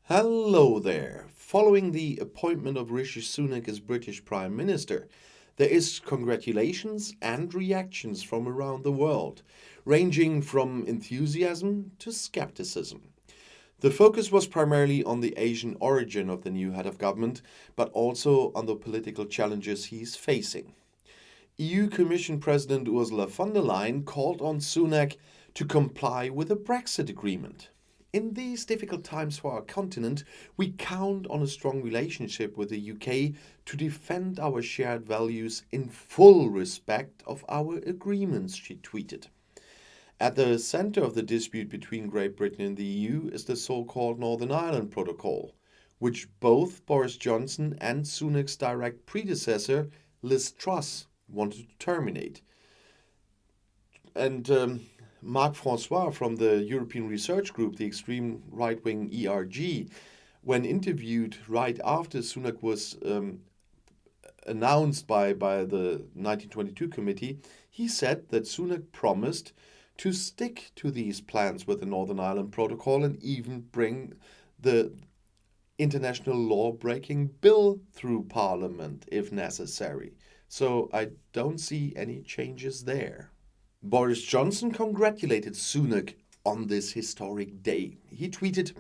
Hello there. Following the appointment of Rishi Sunak as British Prime Minister, there is congratulations and reactions from around the world, ranging from enthusiasm to skepticism. The focus was primarily on the Asian origin of the new head of government, but also on the political challenges he's facing. EU Commission President Ursula von der Leyen called on Sunak to comply with the Brexit agreement. In these difficult times for our continent, we count on a strong relationship with the UK to defend our shared values in full respect of our agreements, she tweeted. At the center of the dispute between Great Britain and the EU is the so-called Northern Ireland Protocol, which both Boris Johnson and Sunak's direct predecessor, Liz Truss, wanted to terminate. And Marc Francois from the European Research Group, the extreme right-wing ERG, when interviewed right after Sunak was announced by the 1922 committee, he said that Sunak promised to stick to these plans with the Northern Ireland Protocol and even bring the international law-breaking bill through Parliament if necessary. So I don't see any changes there. Boris Johnson congratulated Sunak on this historic day. He tweeted,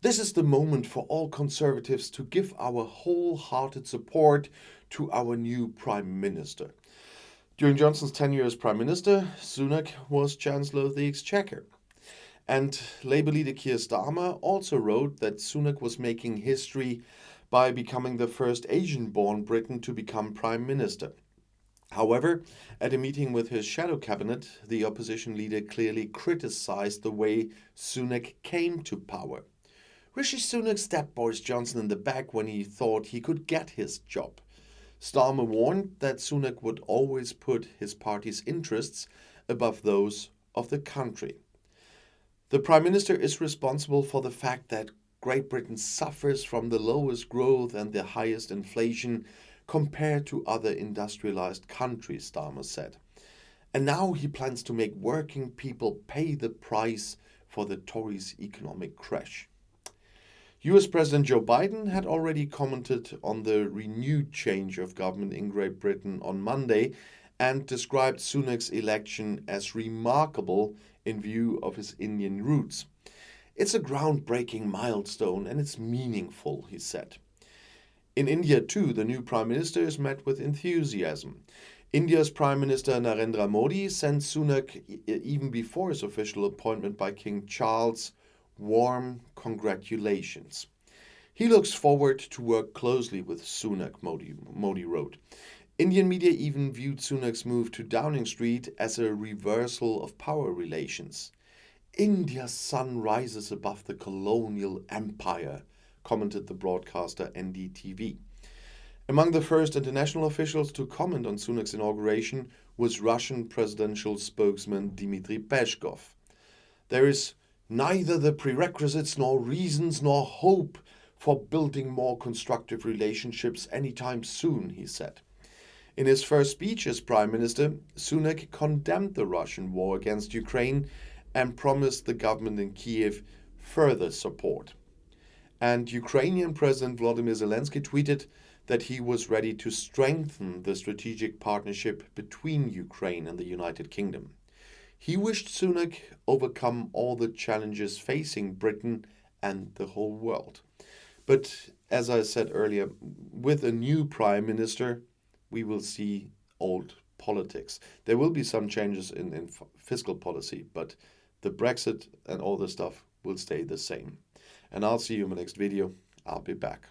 "This is the moment for all Conservatives to give our wholehearted support to our new Prime Minister." During Johnson's tenure as Prime Minister, Sunak was Chancellor of the Exchequer. And Labour leader Keir Starmer also wrote that Sunak was making history by becoming the first Asian-born Briton to become Prime Minister. However, at a meeting with his shadow cabinet, the opposition leader clearly criticized the way Sunak came to power. Rishi Sunak stabbed Boris Johnson in the back when he thought he could get his job. Starmer warned that Sunak would always put his party's interests above those of the country. The Prime Minister is responsible for the fact that Great Britain suffers from the lowest growth and the highest inflation compared to other industrialized countries, Starmer said. And now he plans to make working people pay the price for the Tories' economic crash. US President Joe Biden had already commented on the renewed change of government in Great Britain on Monday and described Sunak's election as remarkable in view of his Indian roots. "It's a groundbreaking milestone and it's meaningful," he said. In India, too, the new Prime Minister is met with enthusiasm. India's Prime Minister Narendra Modi sent Sunak, even before his official appointment by King Charles, warm congratulations. He looks forward to work closely with Sunak, Modi wrote. Indian media even viewed Sunak's move to Downing Street as a reversal of power relations. "India's sun rises above the colonial empire," commented the broadcaster NDTV. Among the first international officials to comment on Sunak's inauguration was Russian presidential spokesman Dmitry Peskov. "There is neither the prerequisites nor reasons nor hope for building more constructive relationships anytime soon," he said. In his first speech as Prime Minister, Sunak condemned the Russian war against Ukraine and promised the government in Kiev further support. And Ukrainian President Volodymyr Zelensky tweeted that he was ready to strengthen the strategic partnership between Ukraine and the United Kingdom. He wished Sunak overcome all the challenges facing Britain and the whole world. But as I said earlier, with a new Prime Minister, we will see old politics. There will be some changes in fiscal policy, but the Brexit and all the stuff will stay the same. And I'll see you in my next video. I'll be back.